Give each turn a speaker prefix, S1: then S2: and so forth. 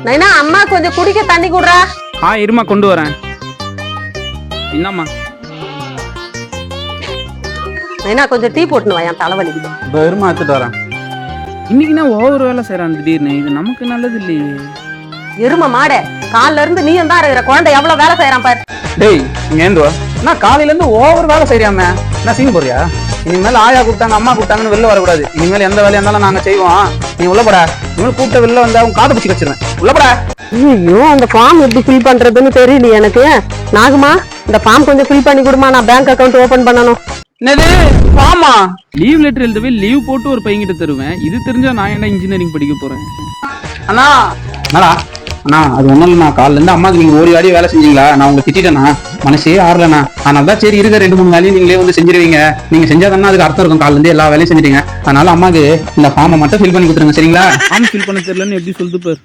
S1: நைனா அம்மா கொஞ்சம் குடிக்க தண்ணி குடுறா.
S2: இருமா கொண்டு வரேன். என்னம்மா?
S1: நைனா கொஞ்சம் டீ போட்டுன்னு வா, என் தலைவலிக்குது.
S3: இப்போ இருமா எடுத்துட்டு வரேன்.
S2: இன்னைக்குன்னா ஓவர் வேலை செய்யறான் திடீர்னு, இது நமக்கு நல்லது இல்லையே.
S1: எரும மாடே, காலைல இருந்து நீயும் தான் இருக்கிற, குழந்தை எவ்வளவு வேலை செய்யறான் பாரு.
S3: டேய் இங்க ஏந்துவா. நான் காலையில இருந்து ஓவர் வேலை செய்யாம என்ன சீன் போறியா? இனிமேல் ஆயா கூப்பிட்டாங்க அம்மா கூப்பிட்டாங்கன்னு வெளில வரக்கூடாது. இனிமேல் எந்த வேலையா இருந்தாலும் நாங்க செய்வோம். நீ உள்ளப்படா. இனிமேல் கூப்பிட்ட வெளில வந்தா அவங்க காது பிடிச்சி வச்சிருவேன். உள்ளப்படா.
S1: ஐயோ, அந்த ஃபார்ம் எப்படி ஃபில் பண்றதுன்னு தெரியல எனக்கு. நாகுமா, இந்த ஃபார்ம் கொஞ்சம் ஃபில் பண்ணி கொடுமா, நான் பேங்க் அக்கவுண்ட் ஓபன் பண்ணணும்.
S3: என்னது ஆமா,
S2: லீவ் லெட்டர் எழுதவே லீவ் போட்டு ஒரு பையன்கிட்ட தருவேன். இது தெரிஞ்சா நான் என்ன இன்ஜினியரிங் படிக்க போறேன்?
S3: அண்ணா என்னடா அண்ணா? அது ஒண்ணும் இல்லைண்ணா, காலைல இருந்து அம்மாக்கு நீங்க ஓடி ஆடி வேலை செஞ்சீங்களா? நான் உங்களை திட்டேண்ணா, மனசே ஆறலண்ணா. அதனால தான் சரி இருக்க 2-3 வேலையும் நீங்களே வந்து செஞ்சிருவீங்க. நீங்க செஞ்சாதானே அதுக்கு அர்த்தம் இருக்கும். காலைல இருந்து எல்லா வேலையும் செஞ்சிட்டீங்க. அதனால அம்மாக்கு இந்த ஃபார்மை மட்டும் ஃபில் பண்ணி கொடுத்துருங்க, சரிங்களா?
S2: ஃபார்ம் ஃபில் பண்ண தெரியலன்னு எப்படி சொல்லுது பாரு.